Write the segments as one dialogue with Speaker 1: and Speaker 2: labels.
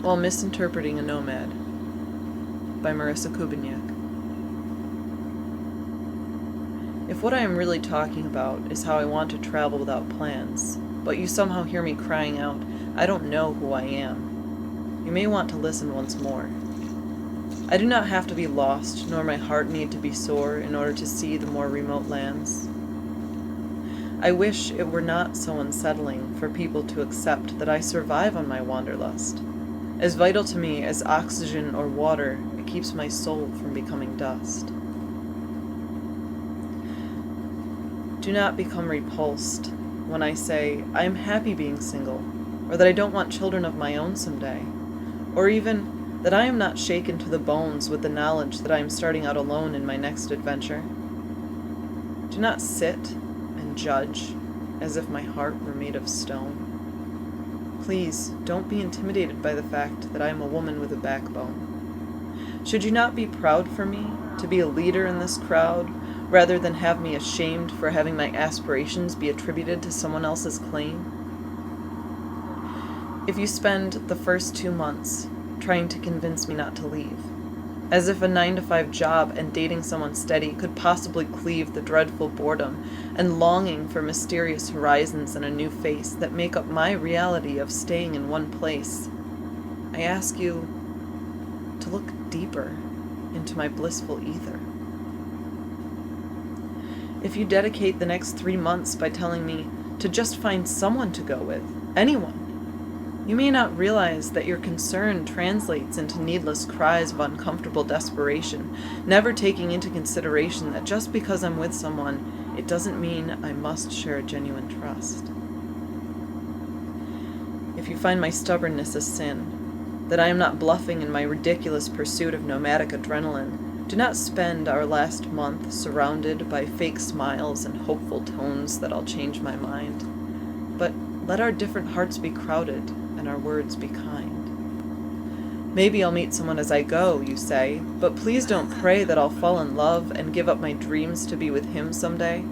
Speaker 1: while Misinterpreting a Nomad by Marissa Kubiniak. If what I am really talking about is how I want to travel without plans, but you somehow hear me crying out, I don't know who I am, you may want to listen once more. I do not have to be lost, nor my heart need to be sore in order to see the more remote lands. I wish it were not so unsettling for people to accept that I survive on my wanderlust. As vital to me as oxygen or water, it keeps my soul from becoming dust. Do not become repulsed when I say I am happy being single, or that I don't want children of my own someday, or even that I am not shaken to the bones with the knowledge that I am starting out alone in my next adventure. Do not sit and judge as if my heart were made of stone. Please don't be intimidated by the fact that I am a woman with a backbone. Should you not be proud for me to be a leader in this crowd, rather than have me ashamed for having my aspirations be attributed to someone else's claim? If you spend the first 2 months trying to convince me not to leave, as if a 9-to-5 job and dating someone steady could possibly cleave the dreadful boredom and longing for mysterious horizons and a new face that make up my reality of staying in one place, I ask you to look deeper into my blissful ether. If you dedicate the next 3 months by telling me to just find someone to go with, anyone, you may not realize that your concern translates into needless cries of uncomfortable desperation, never taking into consideration that just because I'm with someone, it doesn't mean I must share a genuine trust. If you find my stubbornness a sin, that I am not bluffing in my ridiculous pursuit of nomadic adrenaline, do not spend our last month surrounded by fake smiles and hopeful tones that I'll change my mind, but let our different hearts be crowded and our words be kind. Maybe I'll meet someone as I go, you say, but please don't pray that I'll fall in love and give up my dreams to be with him someday.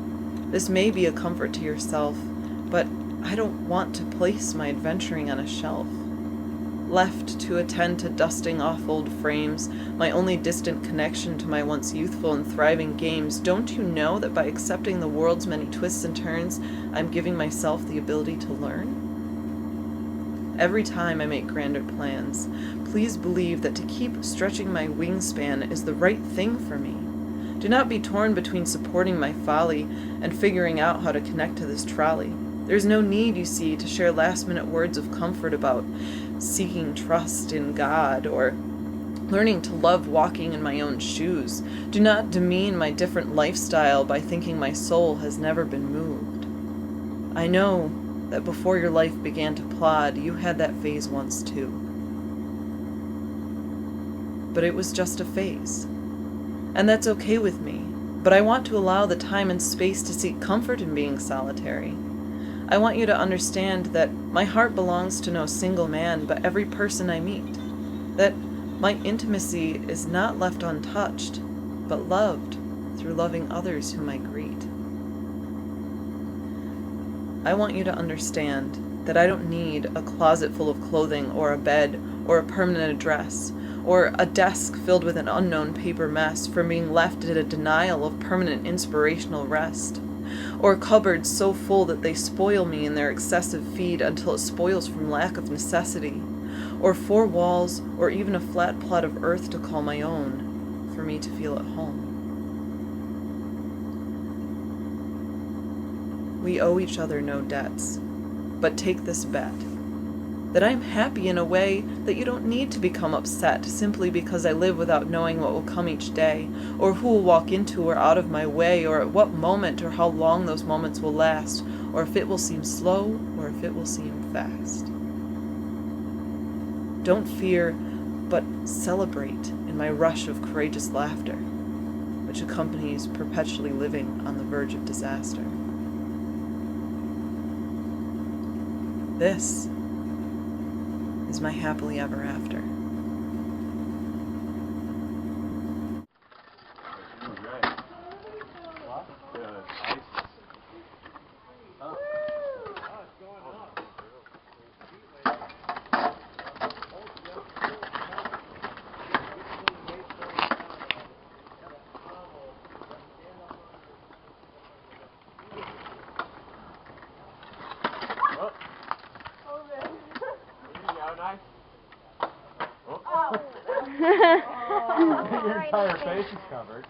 Speaker 1: This may be a comfort to yourself, but I don't want to place my adventuring on a shelf. Left to attend to dusting off old frames, my only distant connection to my once youthful and thriving games, don't you know that by accepting the world's many twists and turns, I'm giving myself the ability to learn? Every time I make grander plans, please believe that to keep stretching my wingspan is the right thing for me. Do not be torn between supporting my folly and figuring out how to connect to this trolley. There's no need, you see, to share last-minute words of comfort about seeking trust in God or learning to love walking in my own shoes. Do not demean my different lifestyle by thinking my soul has never been moved. I know that before your life began to plod, you had that phase once too. But it was just a phase. And that's okay with me, but I want to allow the time and space to seek comfort in being solitary. I want you to understand that my heart belongs to no single man, but every person I meet. That my intimacy is not left untouched, but loved through loving others whom I greet. I want you to understand that I don't need a closet full of clothing or a bed or a permanent address or a desk filled with an unknown paper mess for being left at a denial of permanent inspirational rest, or cupboards so full that they spoil me in their excessive feed until it spoils from lack of necessity, or 4 walls or even a flat plot of earth to call my own for me to feel at home. We owe each other no debts, but take this bet, that I'm happy in a way that you don't need to become upset simply because I live without knowing what will come each day, or who will walk into or out of my way, or at what moment or how long those moments will last, or if it will seem slow or if it will seem fast. Don't fear, but celebrate in my rush of courageous laughter, which accompanies perpetually living on the verge of disaster. This is my happily ever after.
Speaker 2: Your entire face is covered.